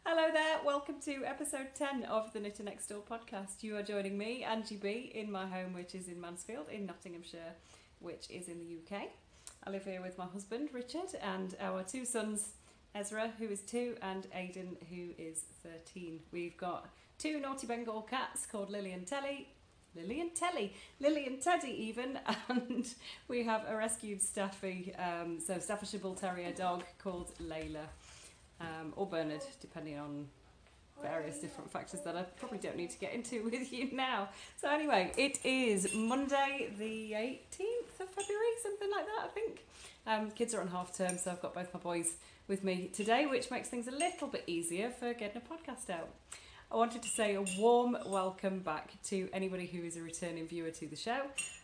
Hello there, welcome to episode 10 of the Knitter Next Door podcast. You are joining me, AngB, in my home, which is in Mansfield, in Nottinghamshire, which is in the UK. I live here with my husband, Richard, and our two sons, Ezra, who is 2, and Aidan, who is 13. We've got 2 naughty Bengal cats called Lily and Teddy even, and we have a rescued Staffy, Staffordshire Bull Terrier dog called Layla. Or Bernard, depending on various different factors that I probably don't need to get into with you now. So anyway, it is Monday the 18th of February, something like that, I think. Kids are on half term, so I've got both my boys with me today, which makes things a little bit easier for getting a podcast out. I wanted to say a warm welcome back to anybody who is a returning viewer to the show,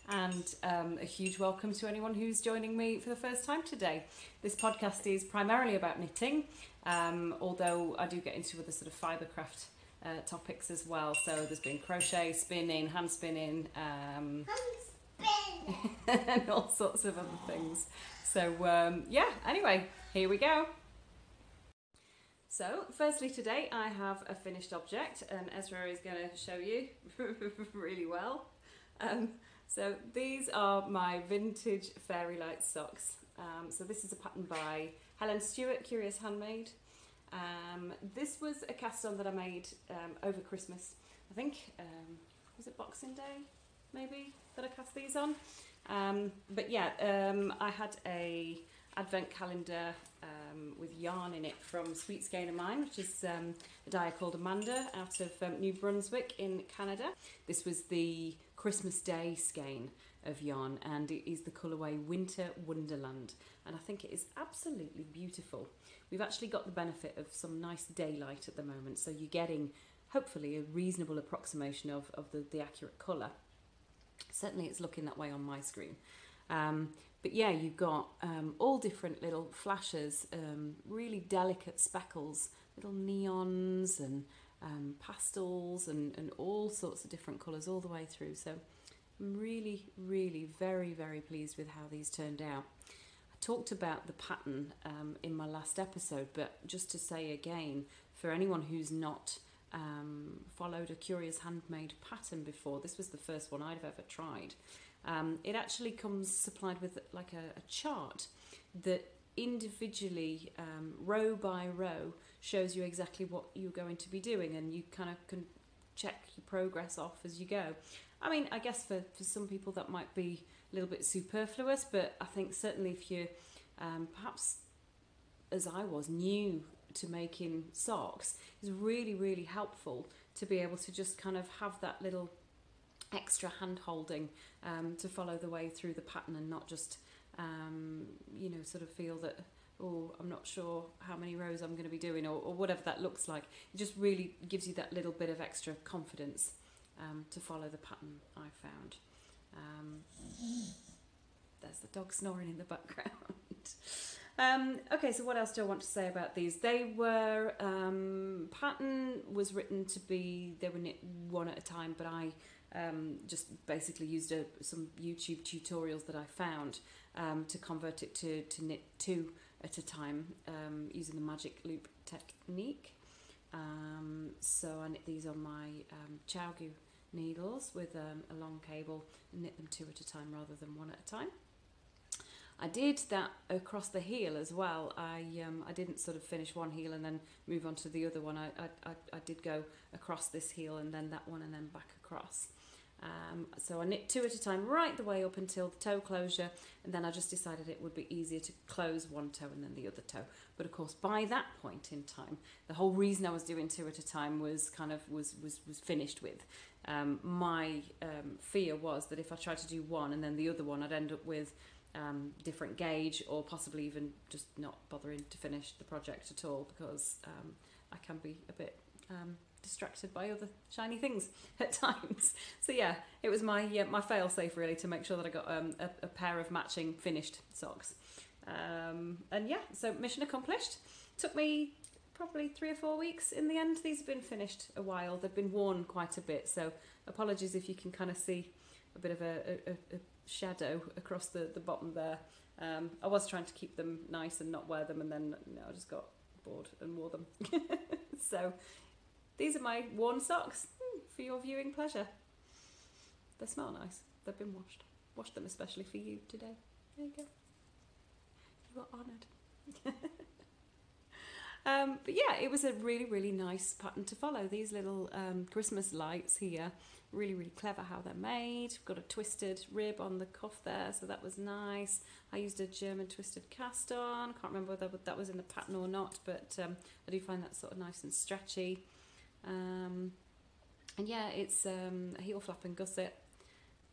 and a huge welcome to anyone who's joining me for the first time today. This podcast is primarily about knitting, although I do get into other sort of fibercraft topics as well. So there's been crochet, spinning, hand spinning, and all sorts of other things. So anyway, here we go. So, firstly today I have a finished object, and Ezra is going to show you really well. So these are my vintage Fairy Light socks. So this is a pattern by Helen Stewart, Curious Handmade. This was a cast on that I made over Christmas, I think. Was it Boxing Day, maybe, that I cast these on? I had a advent calendar with yarn in it from Sweet Skein of Mine, which is a dyer called Amanda out of New Brunswick in Canada. This was the Christmas Day skein of yarn, and it is the colourway Winter Wonderland, and I think it is absolutely beautiful. We've actually got the benefit of some nice daylight at the moment, so you're getting hopefully a reasonable approximation of the accurate colour. Certainly it's looking that way on my screen. But yeah, you've got all different little flashes, really delicate speckles, little neons and pastels and all sorts of different colours all the way through. So I'm really, really very, very pleased with how these turned out. I talked about the pattern in my last episode, but just to say again, for anyone who's not followed a Curious Handmade pattern before, this was the first one I'd ever tried. It actually comes supplied with like a chart that individually, row by row, shows you exactly what you're going to be doing, and you kind of can check your progress off as you go. I mean, I guess for some people that might be a little bit superfluous, but I think certainly if you're perhaps, as I was, new to making socks, it's really, really helpful to be able to just kind of have that little extra hand holding to follow the way through the pattern, and not just sort of feel that, oh, I'm not sure how many rows I'm going to be doing, or whatever that looks like. It just really gives you that little bit of extra confidence to follow the pattern, I found. There's the dog snoring in the background. Okay, so what else do I want to say about these? They were, pattern was written to be, they were knit one at a time, but I just basically used some YouTube tutorials that I found to convert it to knit 2 at a time using the magic loop technique. So I knit these on my Cayuga needles with a long cable and knit them 2 at a time rather than 1 at a time. I did that across the heel as well. I didn't sort of finish one heel and then move on to the other one. I did go across this heel and then that one and then back across. So I knit 2 at a time right the way up until the toe closure, and then I just decided it would be easier to close one toe and then the other toe. But of course, by that point in time, the whole reason I was doing 2 at a time was kind of was finished with. My fear was that if I tried to do one and then the other one, I'd end up with different gauge, or possibly even just not bothering to finish the project at all, because I can be a bit distracted by other shiny things at times. So yeah, it was my fail-safe really, to make sure that I got a pair of matching finished socks. And yeah, so mission accomplished. Took me probably 3 or 4 weeks in the end. These have been finished a while. They've been worn quite a bit, so apologies if you can kind of see a bit of a shadow across the bottom there. I was trying to keep them nice and not wear them, and then I just got bored and wore them. So these are my worn socks for your viewing pleasure. They smell nice. They've been washed. Washed them especially for you today. There you go. You are honoured. But yeah, it was a really, really nice pattern to follow. These little Christmas lights here, really, really clever how they're made. Got a twisted rib on the cuff there, so that was nice. I used a German twisted cast on. Can't remember whether that was in the pattern or not, but I do find that sort of nice and stretchy. And yeah, it's a heel flap and gusset.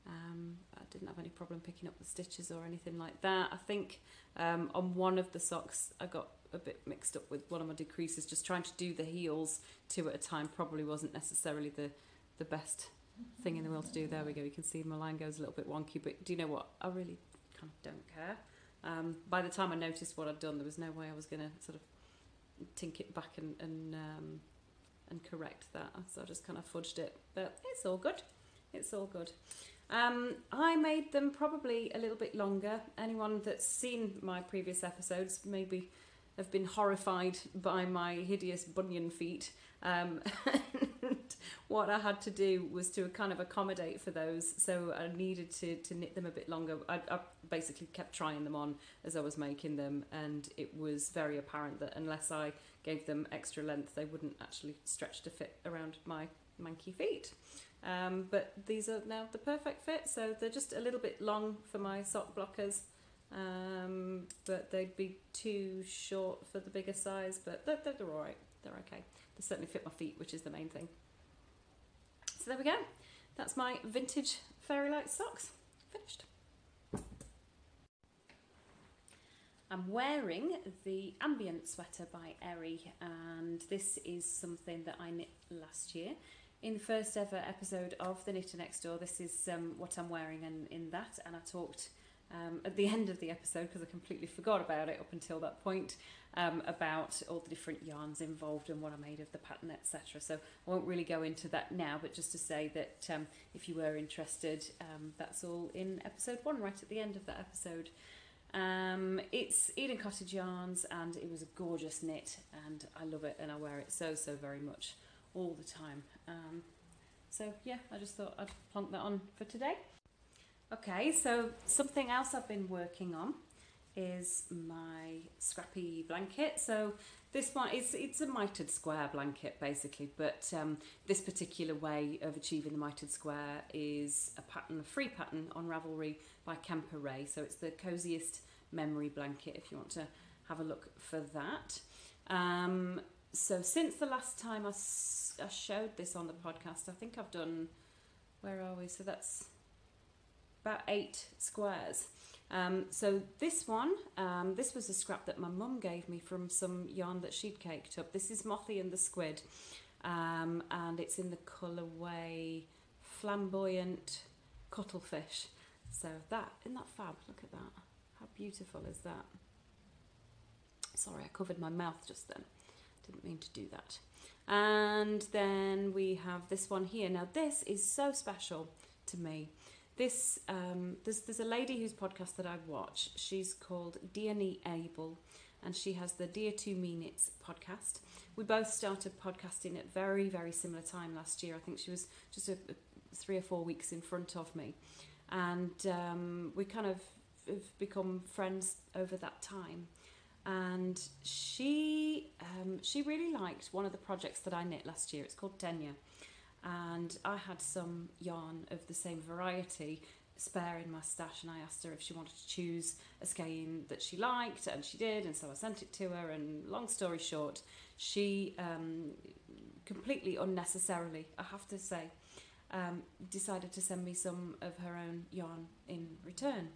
I didn't have any problem picking up the stitches or anything like that. I think on one of the socks I got a bit mixed up with one of my decreases. Just trying to do the heels 2 at a time probably wasn't necessarily the best thing in the world to do. There we go, you can see my line goes a little bit wonky, but do you know what, I really kind of don't care. By the time I noticed what I'd done, there was no way I was going to sort of tink it back and correct that, so I just kind of fudged it, but it's all good. It's all good. I made them probably a little bit longer. Anyone that's seen my previous episodes maybe have been horrified by my hideous bunion feet. And what I had to do was to kind of accommodate for those, so I needed to knit them a bit longer. I basically kept trying them on as I was making them, and it was very apparent that unless I gave them extra length, they wouldn't actually stretch to fit around my manky feet. But these are now the perfect fit, so they're just a little bit long for my sock blockers, but they'd be too short for the bigger size, but they're all right. They're okay. They certainly fit my feet, which is the main thing. So there we go. That's my vintage Fairy Light socks. Finished. I'm wearing the Ambient sweater by Erie, and this is something that I knit last year. In the first ever episode of The Knitter Next Door, this is what I'm wearing in that, and I talked at the end of the episode, because I completely forgot about it up until that point, about all the different yarns involved and what I made of the pattern, etc. So I won't really go into that now, but just to say that if you were interested, that's all in episode 1, right at the end of that episode. It's Eden Cottage yarns, and it was a gorgeous knit, and I love it, and I wear it so very much all the time. So yeah, I just thought I'd plonk that on for today. Okay, so something else I've been working on is my scrappy blanket. So this one, it's a mitered square blanket basically, but this particular way of achieving the mitered square is a pattern, a free pattern on Ravelry by Kemper Wray. So it's the Coziest memory blanket if you want to have a look for that. So since the last time I showed this on the podcast, I think I've done, where are we? So that's about 8 squares. So this one, this was a scrap that my mum gave me from some yarn that she'd caked up. This is Mothy and the Squid, and it's in the colourway Flamboyant Cuttlefish. So that, isn't that fab? Look at that. How beautiful is that? Sorry, I covered my mouth just then. Didn't mean to do that. And then we have this one here. Now this is so special to me. This there's a lady whose podcast that I watch. She's called Deanie Abel, and she has the Dear to Me Knits podcast. We both started podcasting at very similar time last year. I think she was just 3 or 4 weeks in front of me, and we kind of have become friends over that time. And she really liked one of the projects that I knit last year. It's called Tenure, and I had some yarn of the same variety spare in my stash, and I asked her if she wanted to choose a skein that she liked, and she did, and so I sent it to her, and long story short, she completely unnecessarily, I have to say, decided to send me some of her own yarn in return.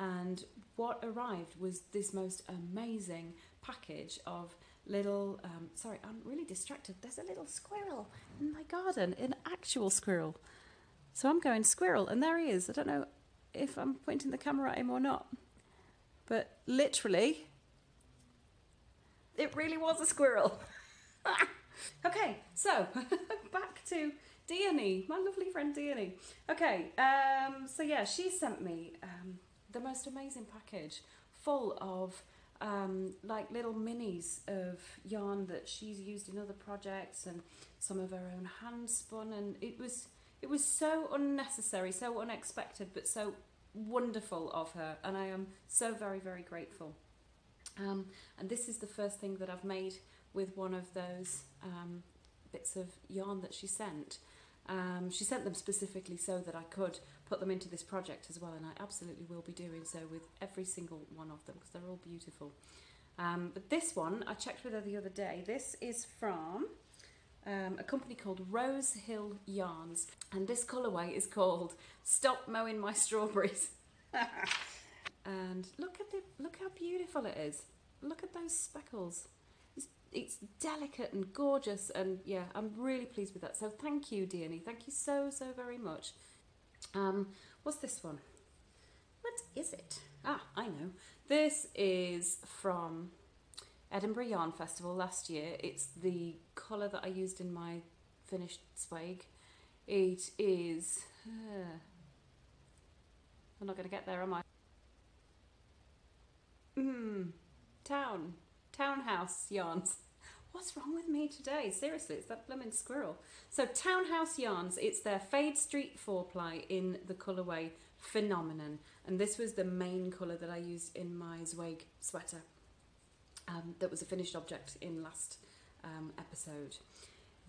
And what arrived was this most amazing package of little, sorry, I'm really distracted. There's a little squirrel in my garden, an actual squirrel. So I'm going squirrel, and there he is. I don't know if I'm pointing the camera at him or not, but literally, it really was a squirrel. Okay, so back to Deanie, my lovely friend Deanie. Okay, so yeah, she sent me the most amazing package full of like little minis of yarn that she's used in other projects and some of her own hand spun, and it was so unnecessary, so unexpected, but so wonderful of her, and I am so very, very grateful. And this is the first thing that I've made with one of those bits of yarn that she sent. She sent them specifically so that I could put them into this project as well, and I absolutely will be doing so with every single one of them because they're all beautiful. But this one, I checked with her the other day. This is from a company called Rose Hill Yarns, and this colourway is called Stop Mowing My Strawberries. And look how beautiful it is. Look at those speckles. It's delicate and gorgeous, and yeah, I'm really pleased with that. So thank you, Deanie. Thank you so, so very much. What's this one? What is it? Ah, I know. This is from Edinburgh Yarn Festival last year. It's the colour that I used in my finished swag. It is... I'm not going to get there, am I? Townhouse Yarns. What's wrong with me today? Seriously, it's that blooming squirrel. So Townhouse Yarns, it's their Fade Street 4-ply in the colourway Phenomenon. And this was the main colour that I used in my Zweig sweater. That was a finished object in last episode.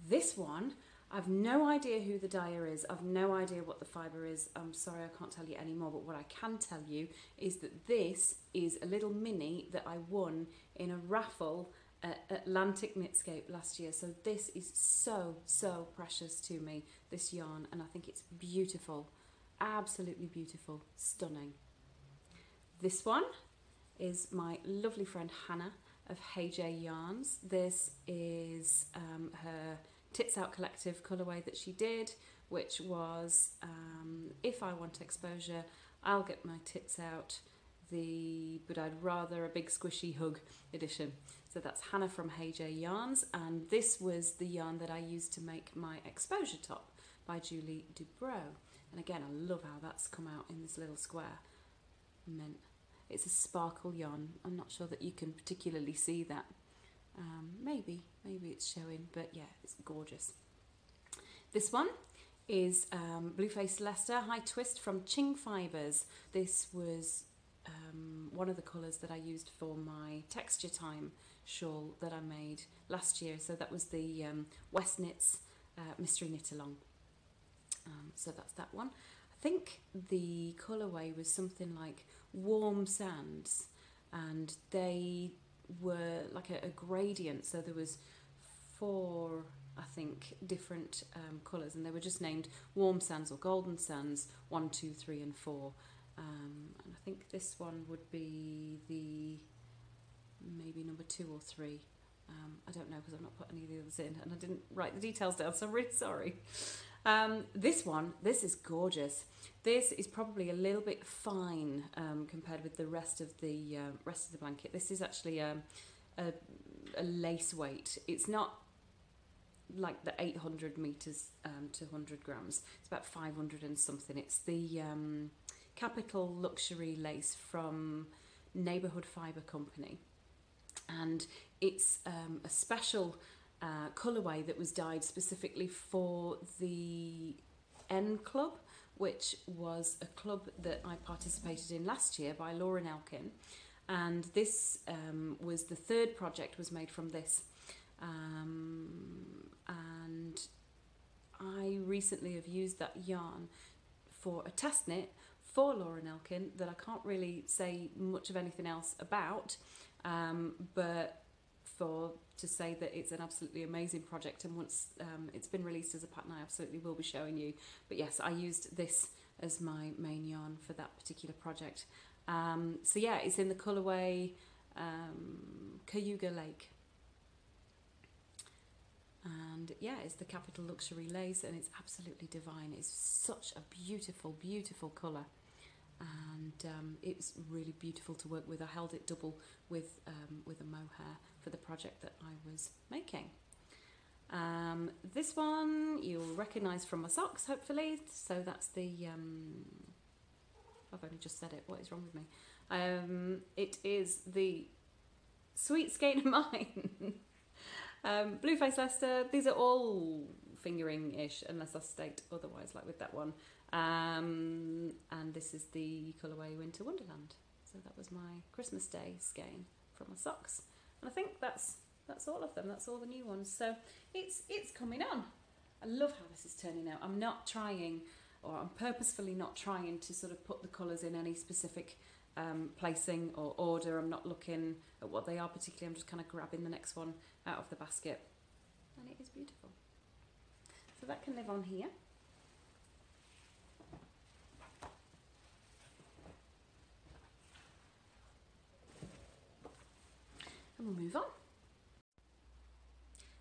This one, I've no idea who the dyer is. I've no idea what the fibre is. I'm sorry, I can't tell you anymore. But what I can tell you is that this is a little mini that I won in a raffle at Atlantic Knitscape last year. So this is so, so precious to me, this yarn. And I think it's beautiful. Absolutely beautiful. Stunning. This one is my lovely friend Hannah of Hey J Yarns. This is her Tits Out Collective colourway that she did, which was If I Want Exposure, I'll Get My Tits Out, but I'd rather a big squishy hug edition. So that's Hannah from Hey J Yarns, and this was the yarn that I used to make my exposure top by Julie Dubrow. And again, I love how that's come out in this little square. Mint. It's a sparkle yarn. I'm not sure that you can particularly see that. Maybe it's showing, but yeah, it's gorgeous. This one is Blueface Leicester High Twist from Qing Fibres. This was one of the colours that I used for my Texture Time shawl that I made last year. So that was the West Knits Mystery Knit Along. So that's that one. I think the colourway was something like Warm Sands, and they were like a gradient, so there was 4, I think, different colours, and they were just named Warm Sands or Golden Sands 1, 2, 3 and 4, and I think this one would be the maybe number 2 or 3. I don't know because I've not put any of the others in and I didn't write the details down, so I'm really sorry. This is gorgeous. This is probably a little bit fine compared with the rest of the blanket. This is actually a lace weight. It's not like the 800 meters to 100 grams. It's about 500 and something. It's the Capital Luxury lace from Neighbourhood Fibre Company, and it's a special colourway that was dyed specifically for the N Club, which was a club that I participated in last year by Laura Nelkin, and this was the 3rd project was made from this, and I recently have used that yarn for a test knit for Laura Nelkin that I can't really say much of anything else about, but to say that it's an absolutely amazing project, and once it's been released as a pattern I absolutely will be showing you. But yes, I used this as my main yarn for that particular project. So yeah, it's in the colourway Cayuga Lake, and yeah, it's the Capital Luxury lace, and it's absolutely divine. It's such a beautiful, beautiful colour, and it's really beautiful to work with. I held it double with a mohair for the project that I was making. This one you'll recognise from my socks, hopefully. So that's the I've only just said it. What is wrong with me? It is the Sweet Skein of mine. Blueface Leicester, these are all fingering-ish, unless I state otherwise, like with that one. And this is the colourway Winter Wonderland. So that was my Christmas Day skein from my socks. And I think that's all of them, that's all the new ones. So it's coming on. I love how this is turning out. I'm not trying, or I'm purposefully not trying to sort of put the colours in any specific placing or order. I'm not looking at what they are particularly, I'm just kind of grabbing the next one out of the basket. And it is beautiful. So that can live on here. And we'll move on.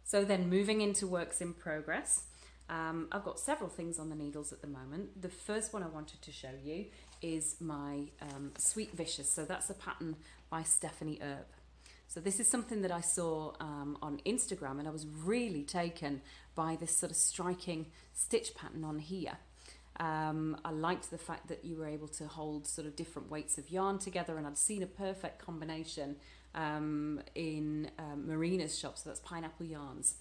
So then moving into works in progress. I've got several things on the needles at the moment. The first one I wanted to show you is my Sweet Vicious. So that's a pattern by Stephanie Earp. So this is something that I saw on Instagram, and I was really taken by this sort of striking stitch pattern on here. I liked the fact that you were able to hold sort of different weights of yarn together, and I'd seen a perfect combination in Marina's shop, so that's Pineapple Yarns.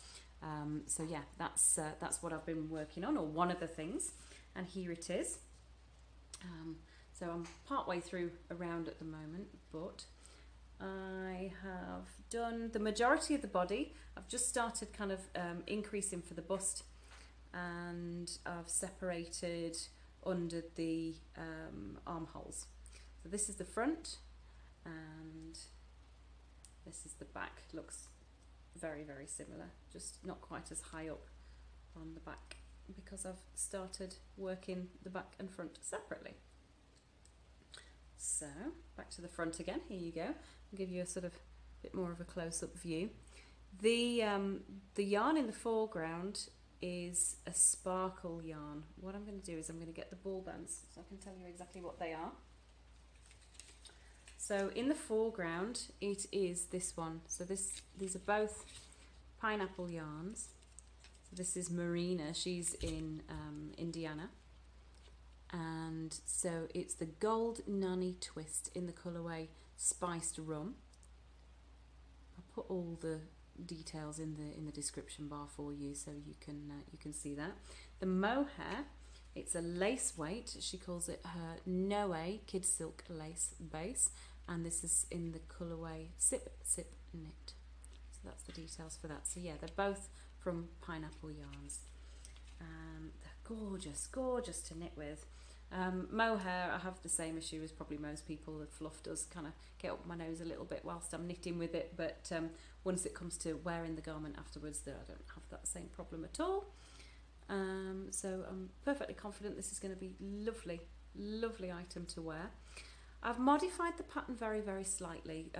So yeah, that's what I've been working on, or one of the things, and here it is. So I'm part way through a round at the moment, but I have done the majority of the body. I've just started kind of increasing for the bust, and I've separated under the armholes. So this is the front and this is the back. Looks very, very similar, just not quite as high up on the back because I've started working the back and front separately. So back to the front again, here you go. I'll give you a sort of bit more of a close-up view. The yarn in the foreground is a sparkle yarn. What I'm going to do is I'm going to get the ball bands so I can tell you exactly what they are. So in the foreground it is this one. So these are both Pineapple Yarns. So this is Marina, she's in Indiana. And so it's the Gold Nanny Twist in the colourway Spiced Rum. I'll put all the details in the description bar for you so you can see that. The mohair, it's a lace weight. She calls it her Noe Kid Silk Lace Base, and this is in the colourway Sip Sip Knit. So that's the details for that. So yeah, they're both from Pineapple Yarns. They're gorgeous, gorgeous to knit with. Mohair, I have the same issue as probably most people. The fluff does kind of get up my nose a little bit whilst I'm knitting with it, but once it comes to wearing the garment afterwards, I don't have that same problem at all. So I'm perfectly confident this is going to be lovely, lovely item to wear. I've modified the pattern very, very slightly.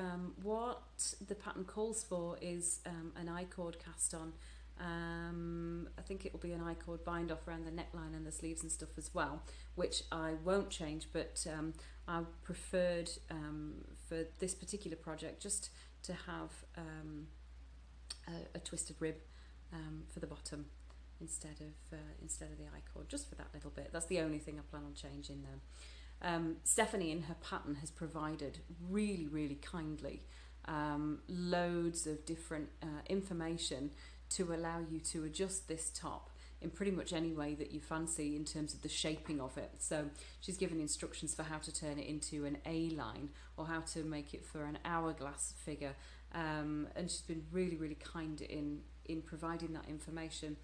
What the pattern calls for is an I-cord cast on. I think it will be an I-cord bind off around the neckline and the sleeves and stuff as well, which I won't change, but I preferred for this particular project just to have a twisted rib for the bottom instead of the I-cord, just for that little bit. That's the only thing I plan on changing though. Stephanie in her pattern has provided really, really kindly loads of different information to allow you to adjust this top in pretty much any way that you fancy in terms of the shaping of it. So she's given instructions for how to turn it into an A-line or how to make it for an hourglass figure, and she's been really, really kind in providing that information.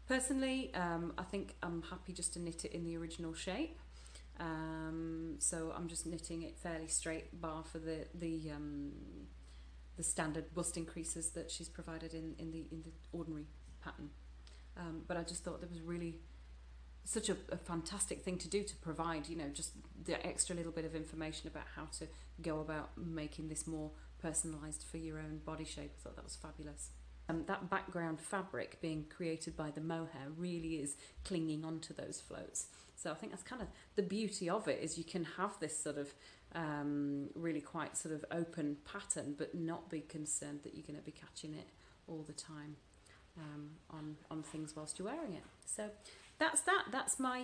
Personally, I think I'm happy just to knit it in the original shape. So I'm just knitting it fairly straight, bar for the standard bust increases that she's provided in the ordinary pattern. But I just thought there was really such a fantastic thing to do, to provide, you know, just the extra little bit of information about how to go about making this more personalised for your own body shape. I thought that was fabulous. That background fabric being created by the mohair really is clinging onto those floats. So I think that's kind of the beauty of it, is you can have this sort of really quite sort of open pattern, but not be concerned that you're going to be catching it all the time on things whilst you're wearing it. So that's that. That's my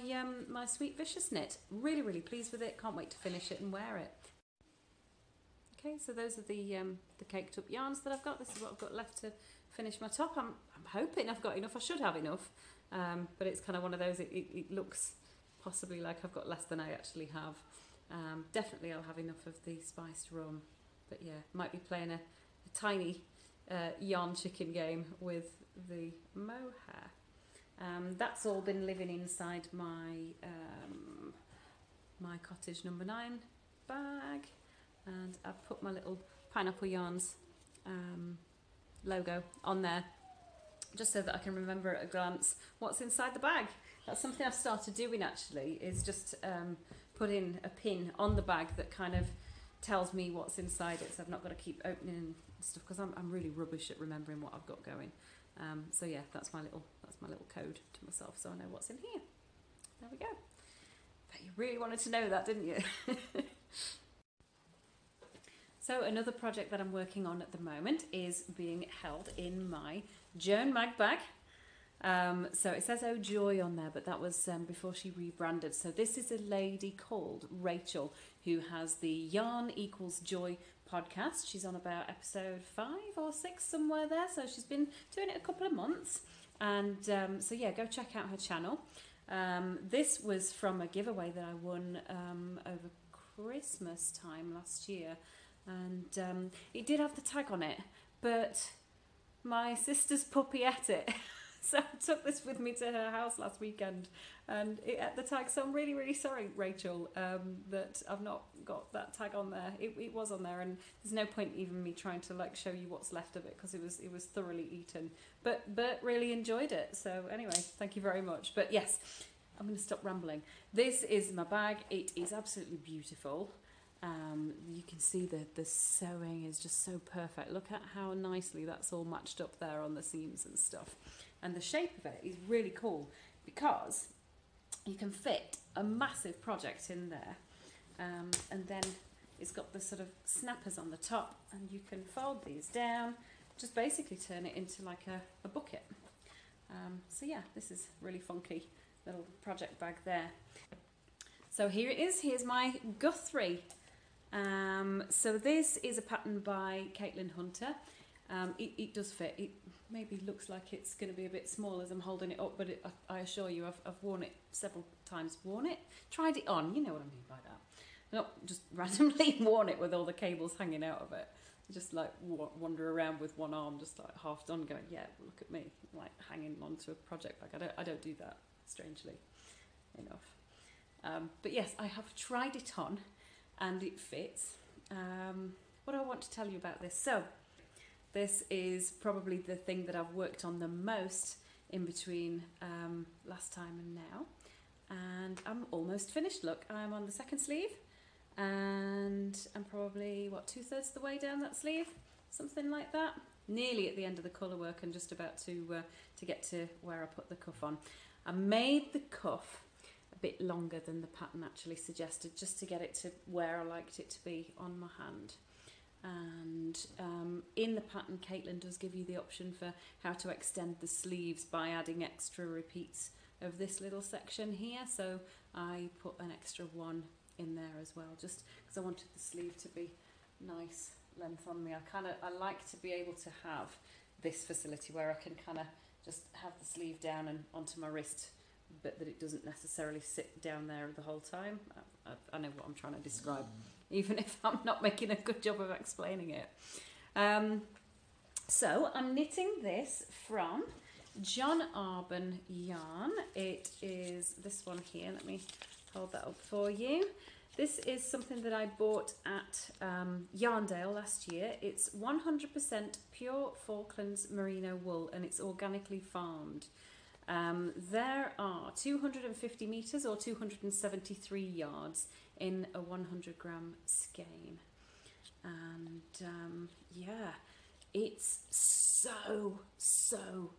my Sweet Vicious knit. Really, really pleased with it. Can't wait to finish it and wear it. Okay, so those are the caked up yarns that I've got. This is what I've got left to finish my top. I'm hoping I've got enough. I should have enough, but it's kind of one of those, it looks possibly like I've got less than I actually have. Definitely I'll have enough of the spiced rum, but yeah, might be playing a tiny yarn chicken game with the mohair. That's all been living inside my my cottage number 9 bag, and I've put my little Pineapple Yarns logo on there just so that I can remember at a glance what's inside the bag. That's something I've started doing actually, is just putting a pin on the bag that kind of tells me what's inside it, so I've not got to keep opening and stuff, because I'm really rubbish at remembering what I've got going. So yeah, that's my little code to myself, so I know what's in here. There we go. But you really wanted to know that, didn't you? So another project that I'm working on at the moment is being held in my Joan Mag bag. So it says "Oh Joy" on there, but that was before she rebranded. So this is a lady called Rachel who has the Yarn Equals Joy podcast. She's on about episode 5 or 6, somewhere there. So she's been doing it a couple of months. And so yeah, go check out her channel. This was from a giveaway that I won over Christmas time last year. And it did have the tag on it, but my sister's puppy ate it. So I took this with me to her house last weekend and it ate the tag. So I'm really, really sorry, Rachel, that I've not got that tag on there. It was on there, and there's no point even me trying to like show you what's left of it, because it was thoroughly eaten. But really enjoyed it. So anyway, thank you very much. But yes, I'm going to stop rambling. This is my bag. It is absolutely beautiful. You can see the sewing is just so perfect. Look at how nicely that's all matched up there on the seams and stuff. And the shape of it is really cool because you can fit a massive project in there. And then it's got the sort of snappers on the top, and you can fold these down, just basically turn it into like a bucket. So yeah, this is really funky little project bag there. So here it is. Here's my Guthrie. So this is a pattern by Caitlin Hunter. It does fit. It maybe looks like it's going to be a bit small as I'm holding it up, but I assure you I've worn it several times. Tried it on, you know what I mean by that. Not just randomly worn it with all the cables hanging out of it. Just like wander around with one arm just like half done going, yeah, look at me, like hanging onto a project bag. I don't do that, strangely enough. But yes, I have tried it on and it fits. What do I want to tell you about this? So this is probably the thing that I've worked on the most in between last time and now. And I'm almost finished. Look, I'm on the second sleeve and I'm probably, what, 2/3 the way down that sleeve? Something like that. Nearly at the end of the colour work and just about to get to where I put the cuff on. I made the cuff a bit longer than the pattern actually suggested, just to get it to where I liked it to be on my hand. And in the pattern, Caitlin does give you the option for how to extend the sleeves by adding extra repeats of this little section here. So I put an extra one in there as well, just because I wanted the sleeve to be nice length on me. I like to be able to have this facility where I can kind of just have the sleeve down and onto my wrist, but that it doesn't necessarily sit down there the whole time. I know what I'm trying to describe, even if I'm not making a good job of explaining it. So I'm knitting this from John Arbon yarn. It is this one here. Let me hold that up for you. This is something that I bought at Yarndale last year. It's 100% pure Falklands merino wool, and it's organically farmed. There are 250 metres or 273 yards in a 100 gram skein. And yeah, it's so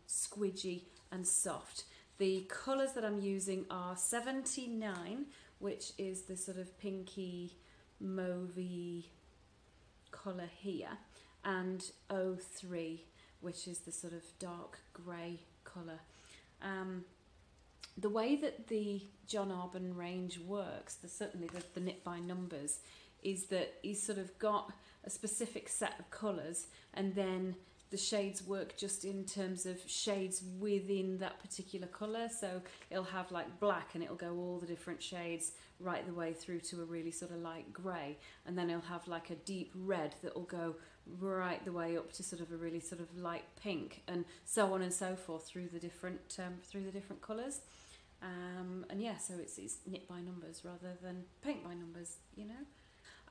squidgy and soft. The colours that I'm using are 79, which is the sort of pinky mauvey colour here, and 03, which is the sort of dark grey colour. The way that the John Arbon range works, certainly the knit by numbers, is that he's sort of got a specific set of colours, and then the shades work just in terms of shades within that particular colour. So it'll have like black and it'll go all the different shades right the way through to a really sort of light grey, and then it'll have like a deep red that will go right the way up to sort of a really sort of light pink, and so on and so forth through the different colours. And yeah, so it's knit by numbers rather than paint by numbers, you know.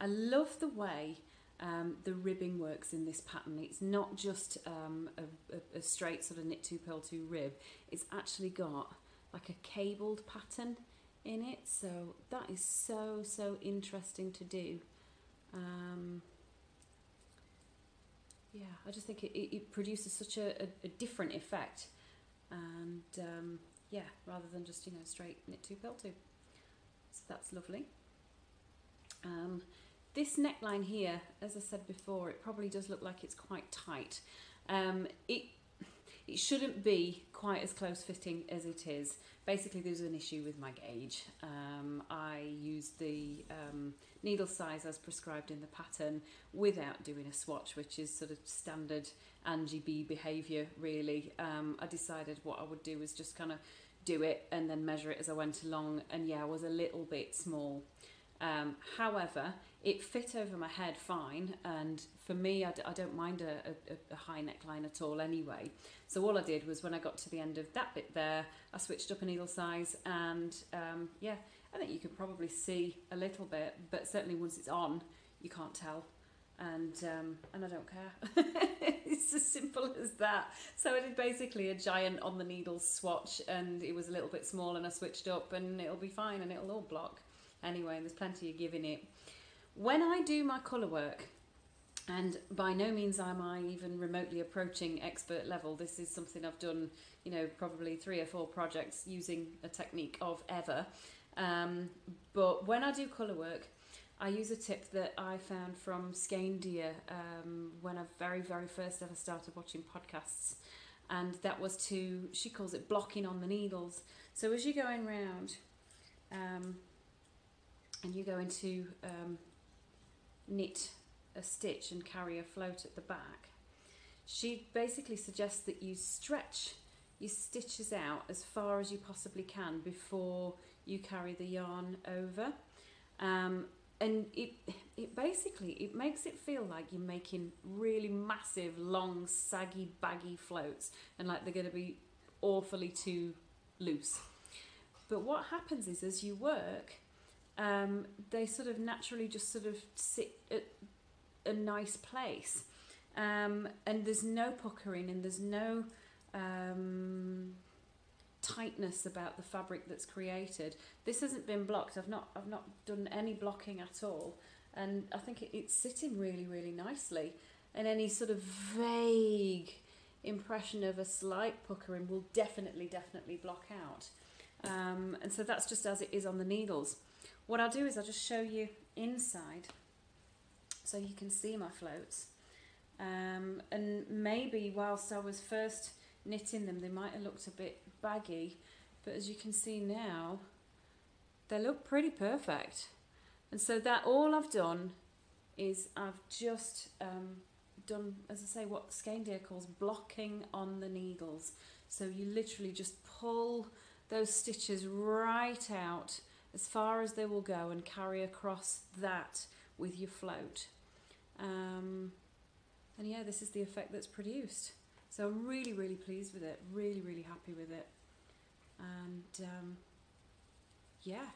I love the way the ribbing works in this pattern. It's not just a straight sort of knit 2 purl 2 rib. It's actually got like a cabled pattern in it, so that is so interesting to do. Yeah, I just think it produces such a different effect, and yeah, rather than just, you know, straight knit 2 purl 2. So that's lovely. This neckline here, as I said before, it probably does look like it's quite tight. It shouldn't be quite as close fitting as it is. Basically, there's an issue with my gauge. I used the needle size as prescribed in the pattern without doing a swatch, which is sort of standard AngB behaviour, really. I decided what I would do was just kind of do it and then measure it as I went along, and yeah, I was a little bit small. However, it fit over my head fine, and for me, I don't mind a high neckline at all anyway. So all I did was, when I got to the end of that bit there, I switched up a needle size, and yeah, I think you can probably see a little bit, but certainly once it's on, you can't tell, and I don't care. It's as simple as that. So I did basically a giant on the needles swatch, and it was a little bit small, and I switched up, and it'll be fine, and it'll all block. Anyway, and there's plenty of give in it. When I do my colour work, and by no means am I even remotely approaching expert level, this is something I've done, you know, probably 3 or 4 projects using a technique of ever. But when I do colour work, I use a tip that I found from Skein when I very first ever started watching podcasts, and that was she calls it blocking on the needles. So as you're going round, and you're going to knit a stitch and carry a float at the back, she basically suggests that you stretch your stitches out as far as you possibly can before you carry the yarn over, and it basically makes it feel like you're making really massive, long, saggy, baggy floats, and like they're going to be awfully too loose. But what happens is, as you work, they sort of naturally just sort of sit at a nice place, and there's no puckering, and there's no tightness about the fabric that's created. This hasn't been blocked. I've not done any blocking at all, and I think it's sitting really nicely, and any sort of vague impression of a slight puckering will definitely block out, and so that's just as it is on the needles. What I'll do is I'll just show you inside so you can see my floats, and maybe whilst I was first knitting them they might have looked a bit baggy, but as you can see now they look pretty perfect. And so that all I've done is I've just done, as I say, what Skein calls blocking on the needles. So you literally just pull those stitches right out as far as they will go and carry across that with your float. And yeah, this is the effect that's produced. So I'm really pleased with it, really happy with it. And yeah,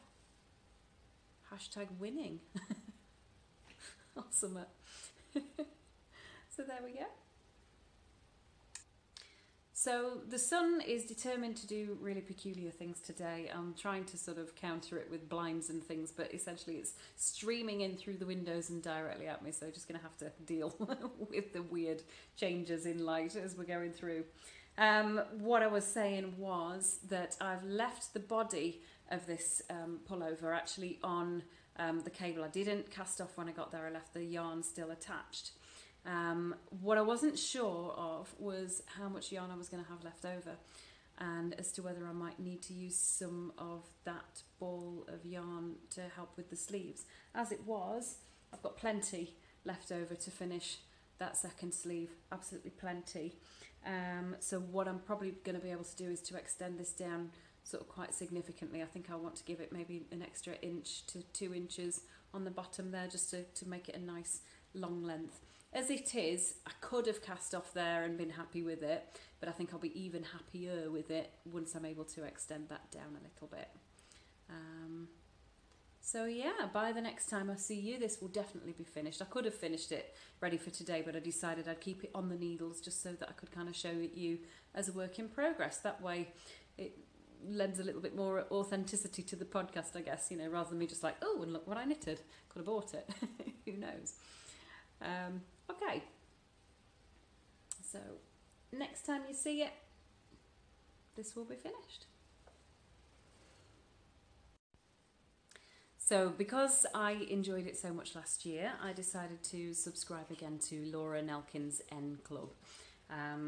hashtag winning. Awesome. So there we go. So the sun is determined to do really peculiar things today. I'm trying to sort of counter it with blinds and things, but essentially it's streaming in through the windows and directly at me, so just going to have to deal with the weird changes in light as we're going through. What I was saying was that I've left the body of this pullover actually on the cable. I didn't cast off when I got there. I left the yarn still attached. What I wasn't sure of was how much yarn I was going to have left over, and as to whether I might need to use some of that ball of yarn to help with the sleeves. As it was, I've got plenty left over to finish that second sleeve, absolutely plenty. So what I'm probably going to be able to do is to extend this down sort of quite significantly. I think I want to give it maybe an extra inch to 2 inches on the bottom there, just to make it a nice long length. As it is, I could have cast off there and been happy with it, but I think I'll be even happier with it once I'm able to extend that down a little bit. So yeah, by the next time I see you, this will definitely be finished. I could have finished it ready for today, but I decided I'd keep it on the needles just so that I could kind of show it you as a work in progress. That way it lends a little bit more authenticity to the podcast, I guess, you know, rather than me just like, oh, and look what I knitted. Could have bought it. Who knows? Okay. So next time you see it, this will be finished. So because I enjoyed it so much last year, I decided to subscribe again to Laura Nelkin's N Club.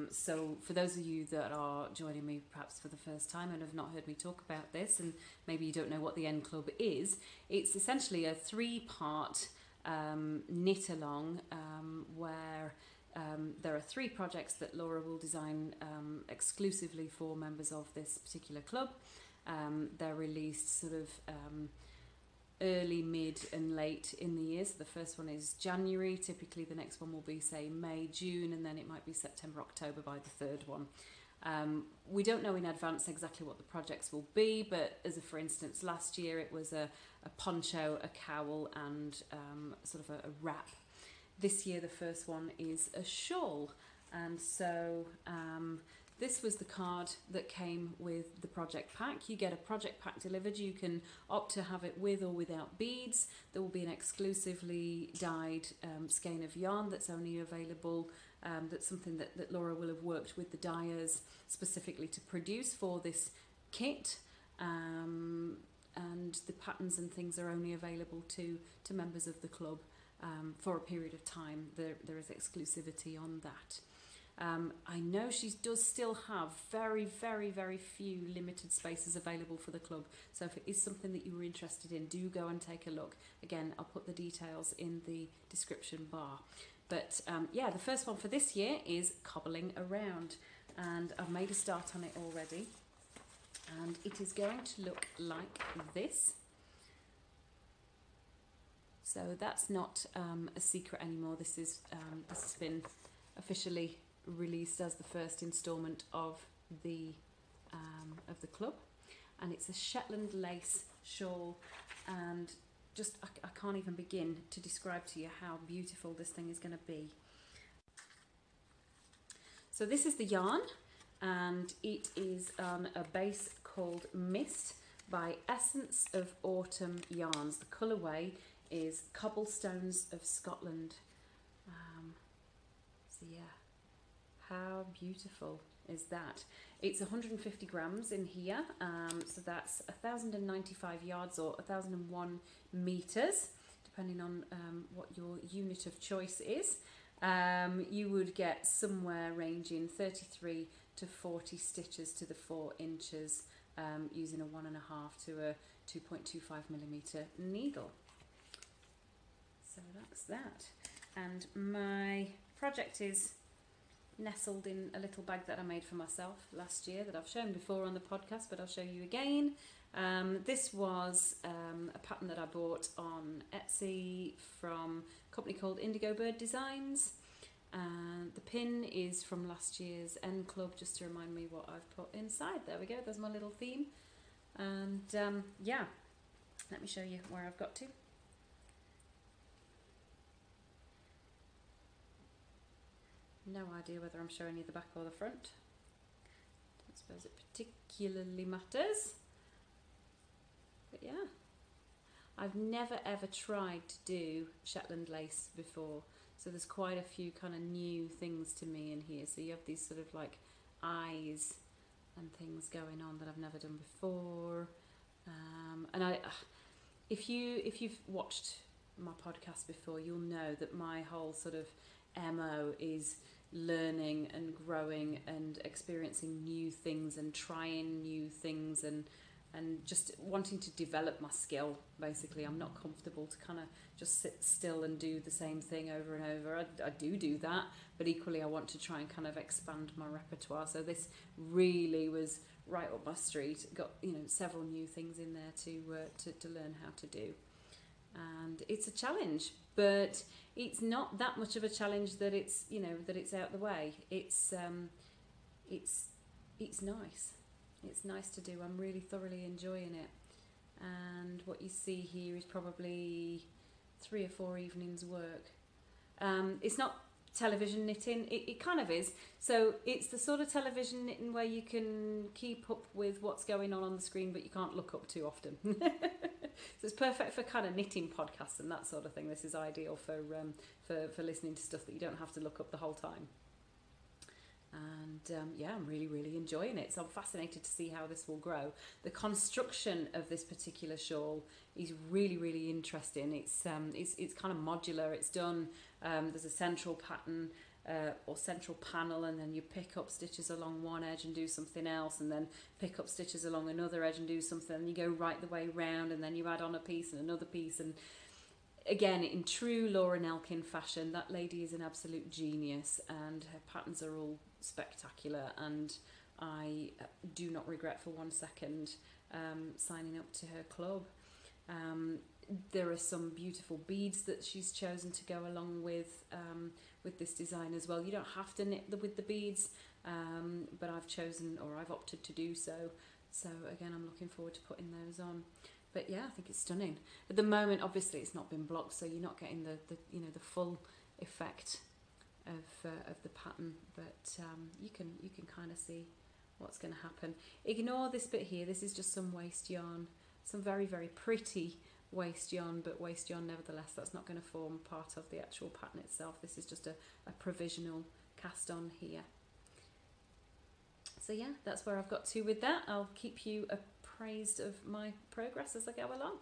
So for those of you that are joining me perhaps for the first time and have not heard me talk about this, and maybe you don't know what the N Club is, it's essentially a 3-part knit along where there are 3 projects that Laura will design exclusively for members of this particular club. They're released sort of early, mid and late in the year. So the first one is January, typically the next one will be say May, June, and then it might be September, October by the 3rd one. We don't know in advance exactly what the projects will be, but as a for instance, last year it was a poncho, a cowl and sort of a wrap. This year the first one is a shawl, and so this was the card that came with the project pack. You get a project pack delivered. You can opt to have it with or without beads. There will be an exclusively dyed skein of yarn that's only available. That's something that Laura will have worked with the dyers specifically to produce for this kit. And the patterns and things are only available to members of the club for a period of time. There is exclusivity on that. I know she does still have very, very, very few limited spaces available for the club. So if it is something that you were interested in, do go and take a look. Again, I'll put the details in the description bar. But yeah, the first one for this year is Cobbling Around. And I've made a start on it already. And it is going to look like this. So that's not a secret anymore. This has been officially released as the first instalment of the club, and it's a Shetland lace shawl, and just I can't even begin to describe to you how beautiful this thing is going to be. So this is the yarn, and it is on a base called Mist by Essence of Autumn Yarns. The colourway is Cobblestones of Scotland. So yeah, how beautiful is that? It's 150 grams in here, so that's 1,095 yards or 1,001 meters, depending on what your unit of choice is. You would get somewhere ranging 33 to 40 stitches to the 4 inches using a 1.5 to a 2.25 millimeter needle. So that's that. And my project is nestled in a little bag that I made for myself last year that I've shown before on the podcast, but I'll show you again. This was a pattern that I bought on Etsy from a company called Indigo Bird Designs. The pin is from last year's N Club, just to remind me what I've put inside. There we go, there's my little theme. And yeah, let me show you where I've got to. No idea whether I'm showing you the back or the front. Don't suppose it particularly matters. But yeah, I've never ever tried to do Shetland lace before, so there's quite a few kind of new things to me in here. So you have these sort of like eyes and things going on that I've never done before. And if you've watched my podcast before, you'll know that my whole sort of MO is learning and growing and experiencing new things and trying new things and and just wanting to develop my skill. Basically, I'm not comfortable to kind of just sit still and do the same thing over and over. I do that, but equally I want to try and kind of expand my repertoire. So this really was right up my street. Got, you know, several new things in there to learn how to do, and it's a challenge, but it's not that much of a challenge that it's, you know, that it's out the way. It's nice. It's nice to do. I'm really thoroughly enjoying it. And what you see here is probably 3 or 4 evenings work. It's not television knitting. It kind of is. So it's the sort of television knitting where you can keep up with what's going on the screen, but you can't look up too often. So it's perfect for kind of knitting podcasts and that sort of thing. This is ideal for listening to stuff that you don't have to look up the whole time. And yeah, I'm really enjoying it. So I'm fascinated to see how this will grow. The construction of this particular shawl is really interesting. It's kind of modular. It's done. There's a central pattern or central panel, and then you pick up stitches along one edge and do something else, and then pick up stitches along another edge and do something. And you go right the way round, and then you add on a piece and another piece. And again, in true Laura Nelkin fashion, that lady is an absolute genius, and her patterns are all spectacular, and I do not regret for 1 second signing up to her club. There are some beautiful beads that she's chosen to go along with this design as well. You don't have to knit with the beads, but I've chosen, or I've opted to do so. So again, I'm looking forward to putting those on. But yeah, I think it's stunning. At the moment, obviously, it's not been blocked, so you're not getting the you know, the full effect of the pattern. But you can kind of see what's going to happen. Ignore this bit here. This is just some waste yarn, some very pretty waste yarn, but waste yarn nevertheless. That's not going to form part of the actual pattern itself. This is just a provisional cast on here. So yeah, that's where I've got to with that. I'll keep you appraised of my progress as I go along.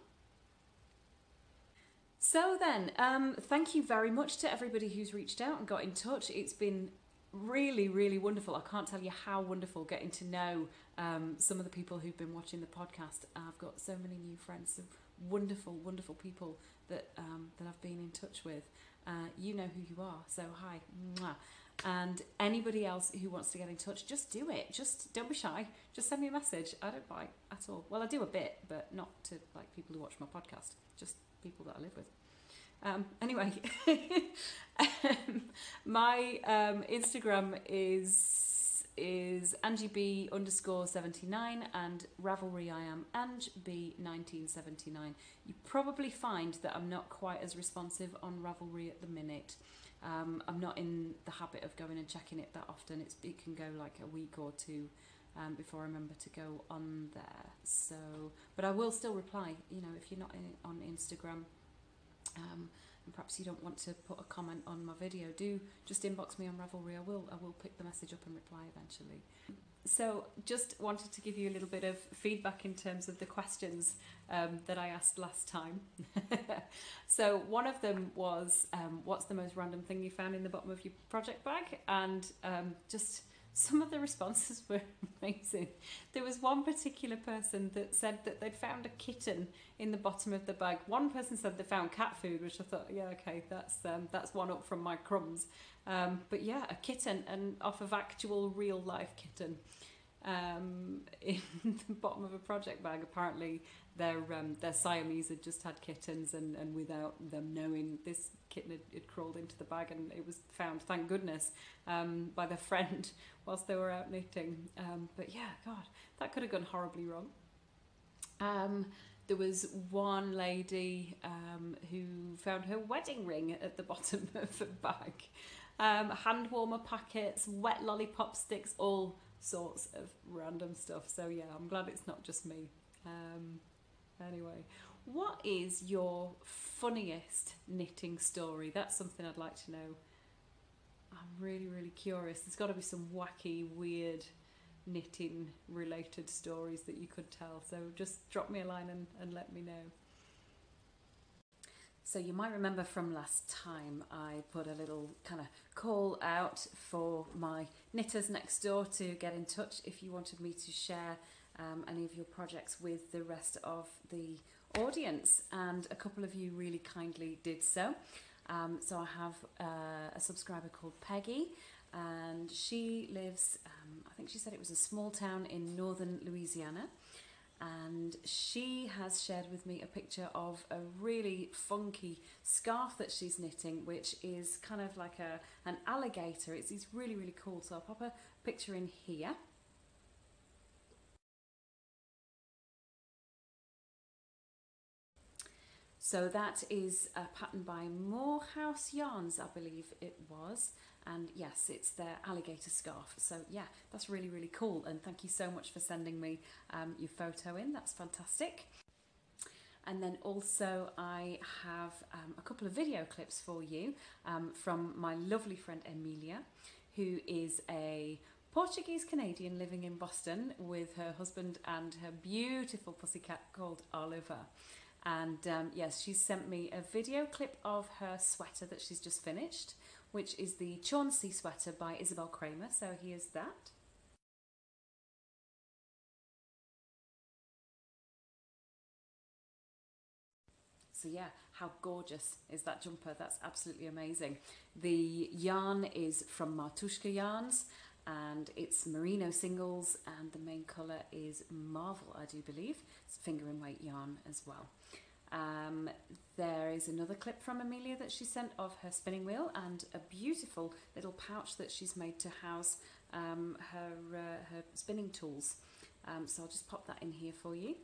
So then, thank you very much to everybody who's reached out and got in touch. It's been really wonderful. I can't tell you how wonderful getting to know some of the people who've been watching the podcast. I've got so many new friends, some wonderful people that I've been in touch with. You know who you are, so hi. Mwah. And anybody else who wants to get in touch, just do it. Just don't be shy. Just send me a message. I don't bite at all. Well, I do a bit, but not to like people who watch my podcast. Just people that I live with. Anyway, my Instagram is AngB_79, and Ravelry I am AngB1979. You probably find that I'm not quite as responsive on Ravelry at the minute. I'm not in the habit of going and checking it that often. It can go like a week or two before I remember to go on there. So, but I will still reply. You know, if you're not on Instagram, and perhaps you don't want to put a comment on my video, do just inbox me on Ravelry. I will pick the message up and reply eventually. So just wanted to give you a little bit of feedback in terms of the questions that I asked last time. So one of them was, what's the most random thing you found in the bottom of your project bag? And just some of the responses were amazing. There was one particular person that said that they'd found a kitten in the bottom of the bag. One person said they found cat food, which I thought, yeah, okay, that's one up from my crumbs. But yeah, a kitten, and off of actual real life kitten in the bottom of a project bag. Apparently their Siamese had just had kittens, and without them knowing, this kitten had crawled into the bag, and it was found, thank goodness, by their friend whilst they were out knitting. But yeah, God, that could have gone horribly wrong. There was one lady who found her wedding ring at the bottom of the bag. Hand warmer packets, wet lollipop sticks, all sorts of random stuff. So yeah, I'm glad it's not just me. Anyway, what is your funniest knitting story? That's something I'd like to know. I'm really curious. There's got to be some wacky, weird knitting related stories that you could tell. So just drop me a line and let me know. So you might remember from last time I put a little kind of call out for my knitters next door to get in touch if you wanted me to share any of your projects with the rest of the audience, and a couple of you really kindly did so. So I have a subscriber called Peggy, and she lives, I think she said it was a small town in northern Louisiana, and she has shared with me a picture of a really funky scarf that she's knitting, which is kind of like an alligator. It's really, really cool. So I'll pop a picture in here. So that is a pattern by Morehouse Yarns, I believe it was. And yes, it's their alligator scarf. So yeah, that's really, really cool. And thank you so much for sending me your photo in. That's fantastic. And then also I have a couple of video clips for you from my lovely friend Emilia, who is a Portuguese Canadian living in Boston with her husband and her beautiful pussycat called Oliver. And yes, she's sent me a video clip of her sweater that she's just finished, which is the Chauncey sweater by Isabell Kraemer. So here's that. So yeah, how gorgeous is that jumper? That's absolutely amazing. The yarn is from Martushka Yarns, and it's merino singles, and the main colour is marvel, I do believe. It's finger and weight yarn as well. There is another clip from Amelia that she sent of her spinning wheel and a beautiful little pouch that she's made to house her spinning tools. So I'll just pop that in here for you.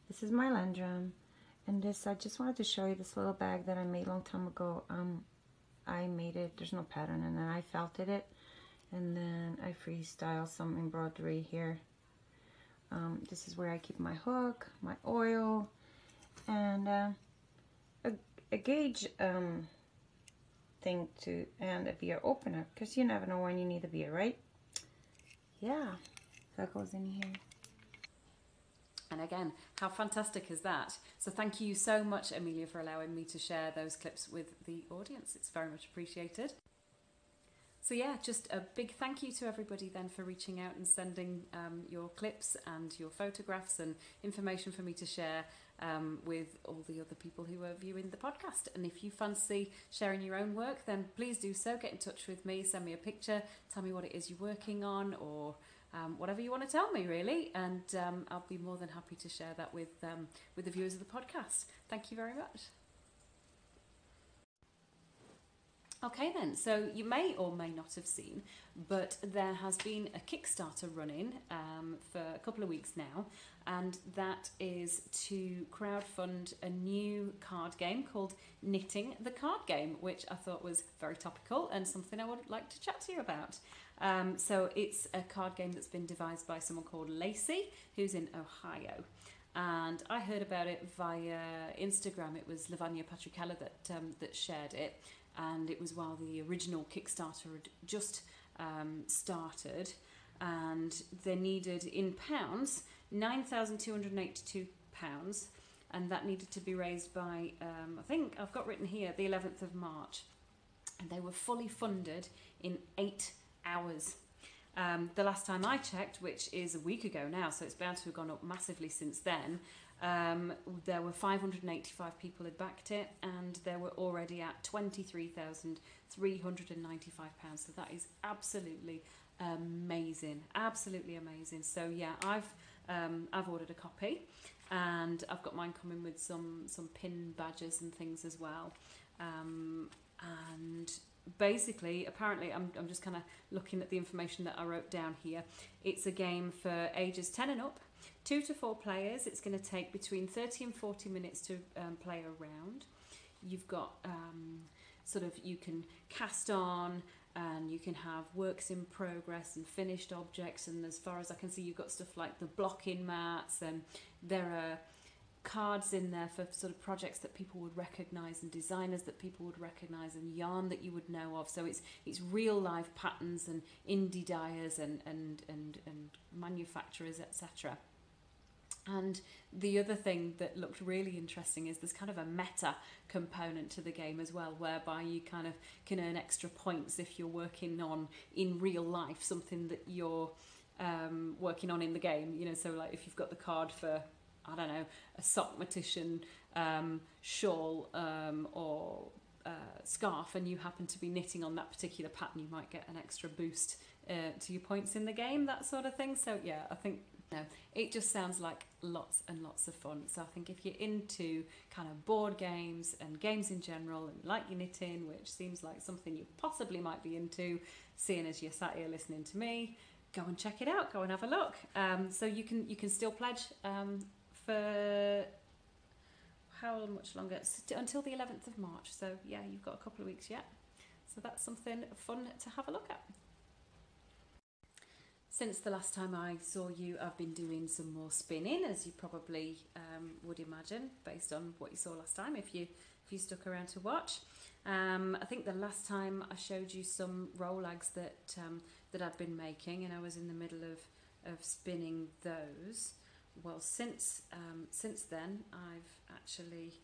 This is my landrum, and this, I just wanted to show you this little bag that I made a long time ago. I made it, there's no pattern, and then I felted it, and then I freestyle some embroidery here. This is where I keep my hook, my oil, and a gauge thing to, and a beer opener, because you never know when you need a beer, right? Yeah, that goes in here. And again, how fantastic is that? So thank you so much, Amelia, for allowing me to share those clips with the audience. It's very much appreciated. So yeah, just a big thank you to everybody then for reaching out and sending your clips and your photographs and information for me to share with all the other people who are viewing the podcast. And if you fancy sharing your own work, then please do so. Get in touch with me, send me a picture, tell me what it is you're working on, or whatever you want to tell me, really. And I'll be more than happy to share that with the viewers of the podcast. Thank you very much. Okay then, so you may or may not have seen, but there has been a Kickstarter running for a couple of weeks now, and that is to crowdfund a new card game called Knitting the Card Game, which I thought was very topical and something I would like to chat to you about. So it's a card game that's been devised by someone called Lacey, who's in Ohio. And I heard about it via Instagram. It was Lavanya Patrickella that shared it. And it was while the original Kickstarter had just started, and they needed in pounds £9,282, and that needed to be raised by I think I've got written here the 11th of March, and they were fully funded in 8 hours. The last time I checked, which is a week ago now, so it's bound to have gone up massively since then. There were 585 people had backed it, and they were already at £23,395. So that is absolutely amazing, absolutely amazing. So yeah, I've ordered a copy, and I've got mine coming with some pin badges and things as well. And basically, apparently, I'm just kind of looking at the information that I wrote down here. It's a game for ages 10 and up, 2 to 4 players. It's going to take between 30 and 40 minutes to play a round. You've got sort of, you can cast on, and you can have works in progress and finished objects, and as far as I can see, you've got stuff like the blocking mats, and there are cards in there for sort of projects that people would recognise and designers that people would recognise and yarn that you would know of. So it's real life patterns and indie dyers and manufacturers, etc. And the other thing that looked really interesting is there's kind of a meta component to the game as well, whereby you kind of can earn extra points if you're working on, in real life, something that you're working on in the game, you know, so like if you've got the card for, I don't know, a sock mortician shawl or scarf, and you happen to be knitting on that particular pattern, you might get an extra boost to your points in the game, that sort of thing. So yeah, I think it just sounds like lots and lots of fun. So I think if you're into kind of board games and games in general and like your knitting, which seems like something you possibly might be into, seeing as you're sat here listening to me, go and check it out, go and have a look. So you can still pledge for how much longer? Until the 11th of March. So yeah, you've got a couple of weeks yet. So that's something fun to have a look at. Since the last time I saw you, I've been doing some more spinning, as you probably would imagine, based on what you saw last time, if you stuck around to watch. I think the last time I showed you some rollags that I'd been making, and I was in the middle of spinning those. Well, since then, I've actually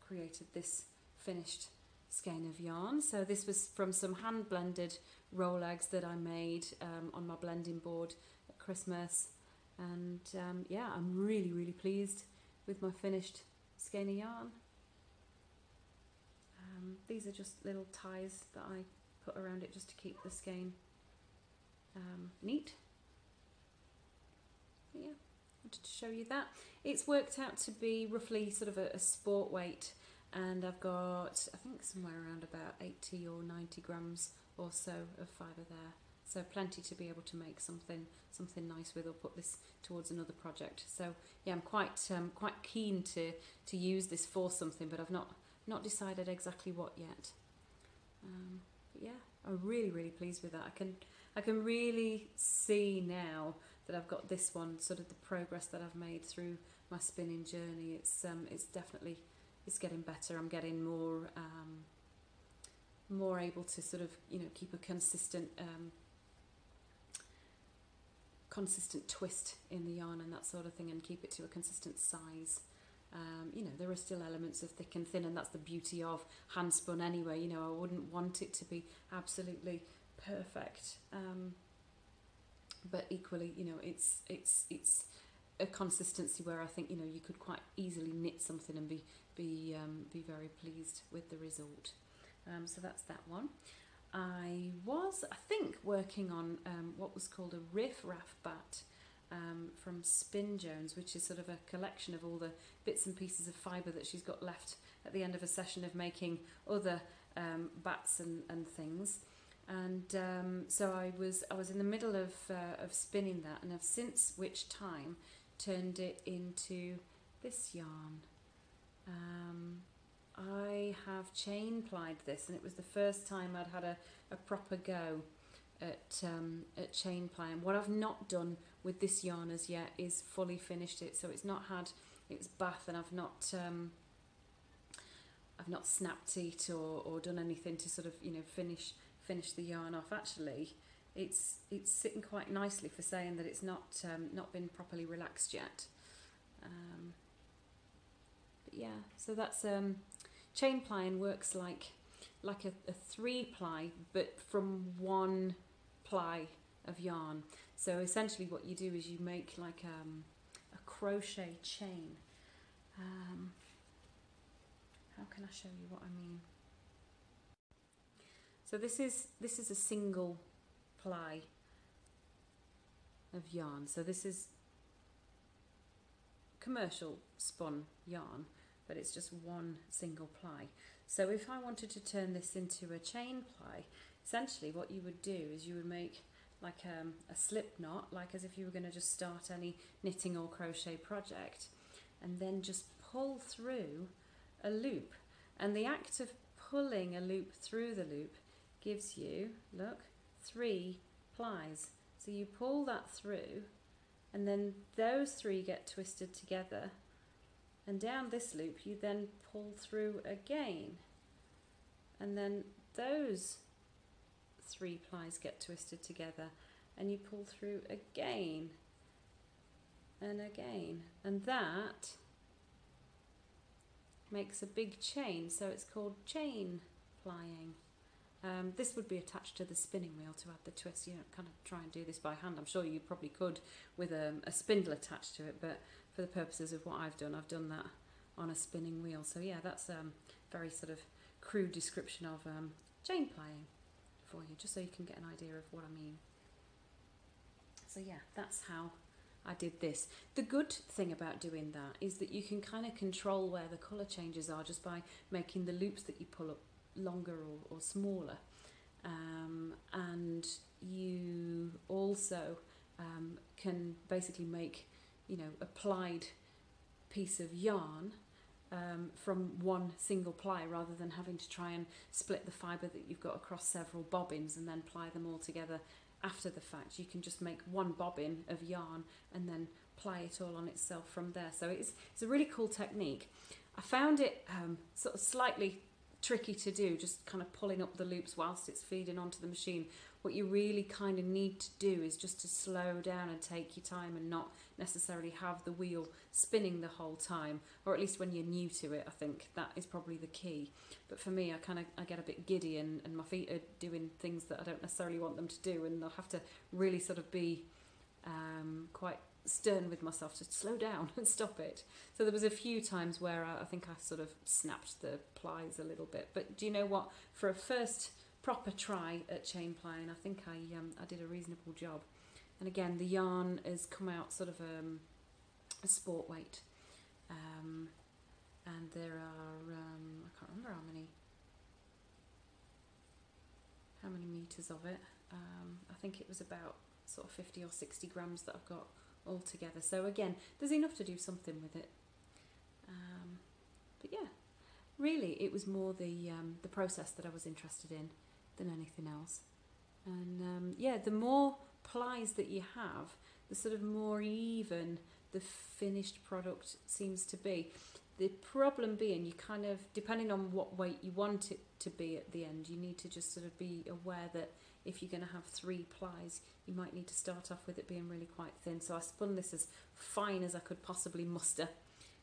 created this finished skein of yarn. So this was from some hand blended rollags that I made on my blending board at Christmas, and yeah, I'm really pleased with my finished skein of yarn. These are just little ties that I put around it just to keep the skein neat. But yeah, wanted to show you that. It's worked out to be roughly sort of a sport weight, and I've got, I think, somewhere around about 80 or 90 grams or so of fibre there. So plenty to be able to make something nice with, or put this towards another project. So yeah, I'm quite keen to use this for something, but I've not decided exactly what yet. But yeah, I'm really pleased with that. I can really see now that I've got this one, sort of the progress that I've made through my spinning journey. It's definitely, it's getting better. I'm getting more able to sort of, you know, keep a consistent twist in the yarn and that sort of thing, and keep it to a consistent size. You know, there are still elements of thick and thin, and that's the beauty of hand spun anyway. You know, I wouldn't want it to be absolutely perfect, but equally, you know, it's a consistency where I think, you know, you could quite easily knit something and be very pleased with the result. So that's that one. I think, working on what was called a Riff, Raff, Batt from Spin Jones, which is sort of a collection of all the bits and pieces of fibre that she's got left at the end of a session of making other bats and things. And so I was in the middle of spinning that, and I've since which time turned it into this yarn. I have chain plied this, and it was the first time I'd had a proper go at chain plying. What I've not done with this yarn as yet is fully finished it, so it's not had its bath, and I've not snapped it or done anything to sort of, you know, finish the yarn off. Actually, it's sitting quite nicely for saying that it's not been properly relaxed yet. But yeah, so that's chain plying works like a 3-ply, but from 1 ply of yarn. So essentially what you do is you make like a crochet chain. How can I show you what I mean? So this is a single ply of yarn. So this is commercial spun yarn, but it's just 1 single ply. So if I wanted to turn this into a chain ply, essentially what you would do is you would make like a slip knot, like as if you were going to just start any knitting or crochet project, and then just pull through a loop. And the act of pulling a loop through the loop gives you, look, 3 plies. So you pull that through, and then those 3 get twisted together, and down this loop you then pull through again, and then those 3 plies get twisted together, and you pull through again and again, and that makes a big chain. So it's called chain plying. This would be attached to the spinning wheel to add the twist. You don't kind of try and do this by hand. I'm sure you probably could with a spindle attached to it, but for the purposes of what I've done that on a spinning wheel. So yeah, that's very sort of crude description of chain playing for you, just so you can get an idea of what I mean. So yeah, that's how I did this. The good thing about doing that is that you can kind of control where the colour changes are just by making the loops that you pull up longer or smaller. And you also can basically make, you know, a plied piece of yarn from one single ply, rather than having to try and split the fibre that you've got across several bobbins and then ply them all together after the fact. You can just make one bobbin of yarn and then ply it all on itself from there. So it's a really cool technique. I found it sort of slightly tricky to do, just kind of pulling up the loops whilst it's feeding onto the machine. What you really kind of need to do is just to slow down and take your time and not necessarily have the wheel spinning the whole time, or at least when you're new to it. I think that is probably the key. But for me, I get a bit giddy and my feet are doing things that I don't necessarily want them to do, and I'll have to really sort of be quite stern with myself to slow down and stop it. So there was a few times where I think I sort of snapped the plies a little bit. But do you know what? For a first proper try at chain plying, I think I did a reasonable job. And again, the yarn has come out sort of a sport weight, and there are I can't remember how many meters of it. I think it was about sort of 50 or 60 grams that I've got all together. So again, there's enough to do something with it. But yeah, really it was more the process that I was interested in than anything else. And yeah, the more plies that you have, the sort of more even the finished product seems to be. The problem being, you kind of, depending on what weight you want it to be at the end, you need to just sort of be aware that if you're going to have 3 plies, you might need to start off with it being really quite thin. So I spun this as fine as I could possibly muster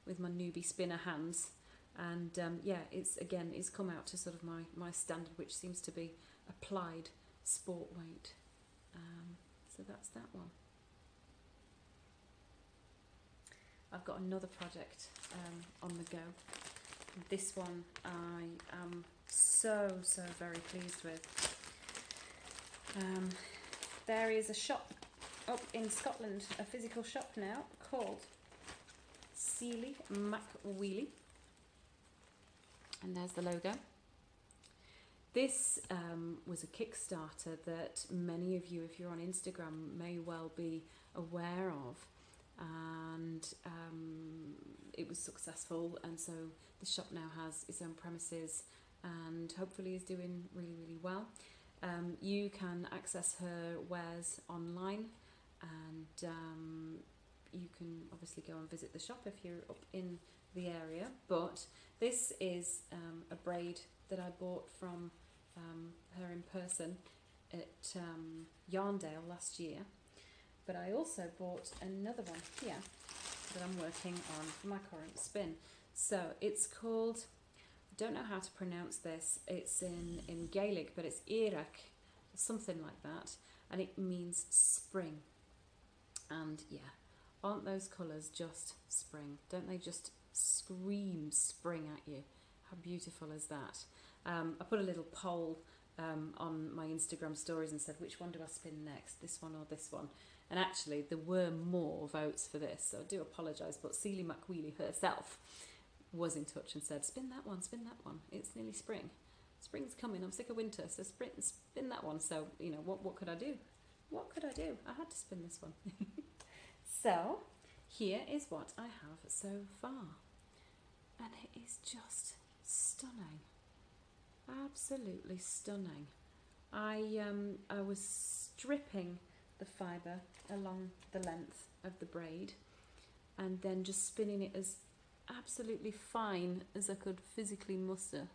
with my newbie spinner hands. And yeah, it's come out to sort of my standard, which seems to be applied sport weight. So that's that one. I've got another project on the go. This one I am so very pleased with. There is a shop up in Scotland, a physical shop now, called Seely McWheely, and there's the logo. This was a Kickstarter that many of you, if you're on Instagram, may well be aware of, and it was successful, and so the shop now has its own premises and hopefully is doing really well. You can access her wares online, and you can obviously go and visit the shop if you're up in the area. But this is a braid that I bought from her in person at Yarndale last year. But I also bought another one here that I'm working on for my current spin. So it's called, I don't know how to pronounce this, it's in Gaelic, but it's Éireach, something like that, and it means spring. And yeah, aren't those colours just spring? Don't they just scream spring at you? How beautiful is that? I put a little poll on my Instagram stories and said, which one do I spin next, this one or this one? And actually there were more votes for this, so I do apologise, but Seely McWheely herself was in touch and said, spin that one, it's nearly spring. Spring's coming, I'm sick of winter, so spin that one. So, you know, what could I do? What could I do? I had to spin this one. So, here is what I have so far. And it is just stunning. Absolutely stunning. I was stripping the fibre along the length of the braid and then just spinning it as absolutely fine as I could physically muster.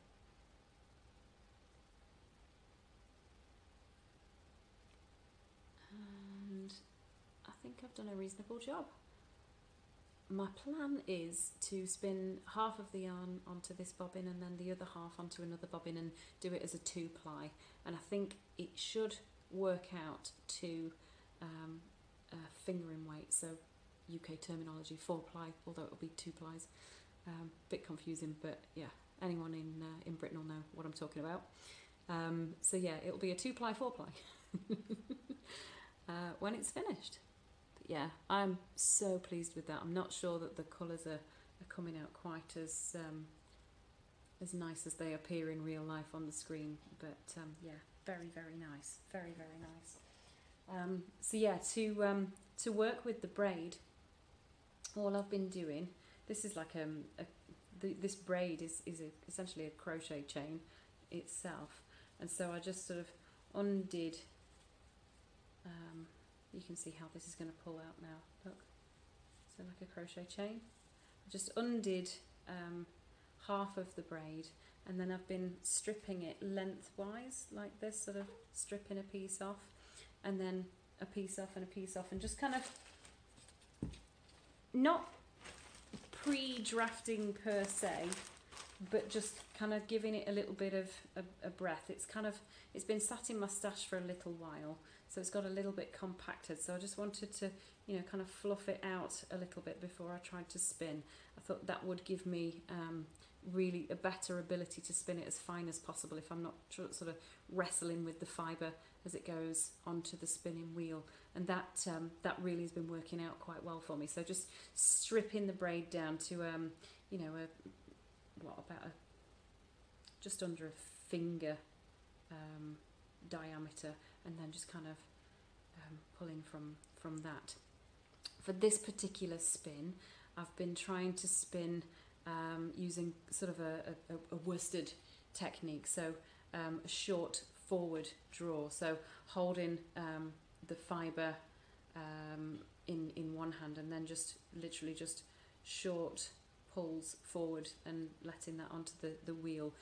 And I think I've done a reasonable job. my plan is to spin half of the yarn onto this bobbin and then the other half onto another bobbin and do it as a 2-ply, and I think it should work out to fingering weight, so UK terminology 4-ply, although it'll be 2 plies. Bit confusing, but yeah, anyone in Britain will know what I'm talking about. So yeah, it'll be a 2-ply 4-ply when it's finished. But yeah, I'm so pleased with that. I'm not sure that the colours are coming out quite as nice as they appear in real life on the screen, but yeah, very, very nice, very, very nice. So yeah, to work with the braid, all I've been doing, this is like this braid is essentially a crochet chain itself, and so I just sort of undid, you can see how this is going to pull out now, look, so like a crochet chain. I just undid half of the braid, and then I've been stripping it lengthwise like this, sort of stripping a piece off and then a piece off and a piece off, and just kind of not pre-drafting per se, but just kind of giving it a little bit of a breath. It's been sat in my stash for a little while, so it's got a little bit compacted, so I just wanted to, you know, kind of fluff it out a little bit before I tried to spin. I thought that would give me really a better ability to spin it as fine as possible if I'm not sort of wrestling with the fibre as it goes onto the spinning wheel, and that really has been working out quite well for me. So just stripping the braid down to you know, just under a finger diameter, and then just kind of pulling from that. For this particular spin, I've been trying to spin using sort of a worsted technique, so a short forward draw, so holding the fibre in one hand and then just literally just short pulls forward and letting that onto the wheel.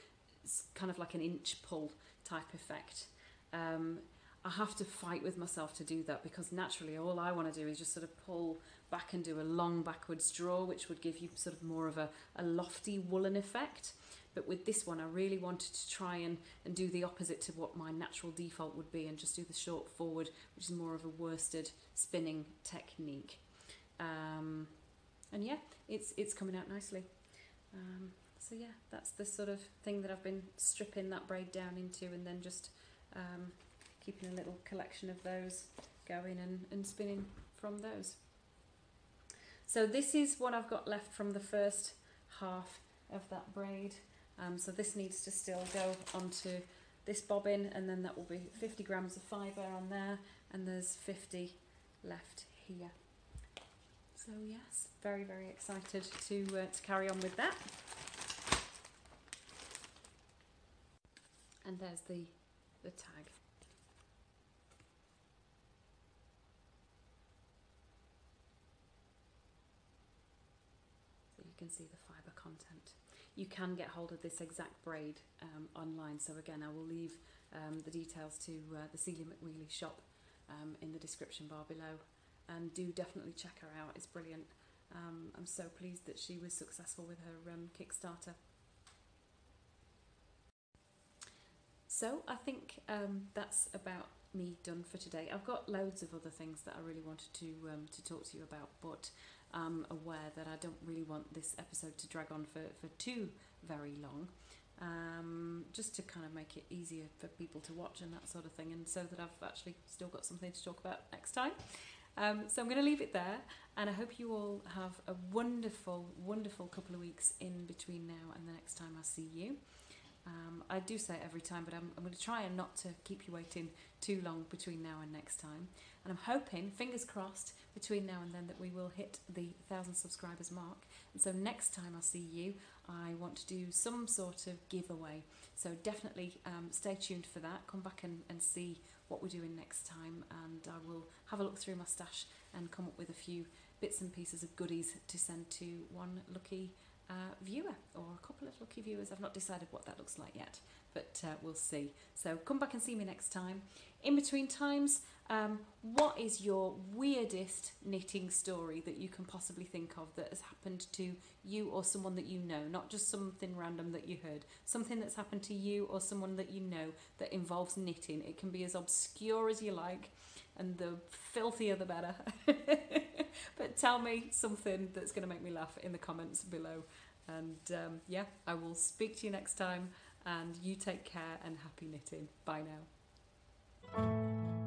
It's kind of like an inch pull type effect. I have to fight with myself to do that, because naturally all I want to do is just sort of pull back and do a long backwards draw, which would give you sort of more of a lofty woolen effect. But with this one I really wanted to try and do the opposite to what my natural default would be, and just do the short forward, which is more of a worsted spinning technique. And yeah, it's coming out nicely. So yeah, that's the sort of thing that I've been stripping that braid down into, and then just keeping a little collection of those going and spinning from those. So this is what I've got left from the first half of that braid. So this needs to still go onto this bobbin, and then that will be 50 grams of fibre on there, and there's 50 left here. So yes, very, very excited to carry on with that. And there's the tag. So you can see the fibre content. You can get hold of this exact braid online, so again I will leave the details to the Celia McWheely shop in the description bar below, and do definitely check her out, it's brilliant. I'm so pleased that she was successful with her Kickstarter. So I think that's about me done for today. I've got loads of other things that I really wanted to talk to you about, but I'm aware that I don't really want this episode to drag on for too very long, just to kind of make it easier for people to watch and that sort of thing, and so that I've actually still got something to talk about next time. So I'm going to leave it there, and I hope you all have a wonderful, wonderful couple of weeks in between now and the next time I see you. I do say it every time, but I'm going to try and not to keep you waiting too long between now and next time. And I'm hoping, fingers crossed, between now and then that we will hit the 1,000 subscribers mark. And so next time I see you, I want to do some sort of giveaway. So definitely stay tuned for that. Come back and see what we're doing next time, and I will have a look through my stash and come up with a few bits and pieces of goodies to send to one lucky viewer, or a couple of lucky viewers. I've not decided what that looks like yet, but we'll see. So come back and see me next time. In between times, what is your weirdest knitting story that you can possibly think of that has happened to you or someone that you know? Not just something random that you heard, something that's happened to you or someone that you know that involves knitting. It can be as obscure as you like, and the filthier the better. But tell me something that's going to make me laugh in the comments below. And yeah, I will speak to you next time, and you take care and happy knitting. Bye now.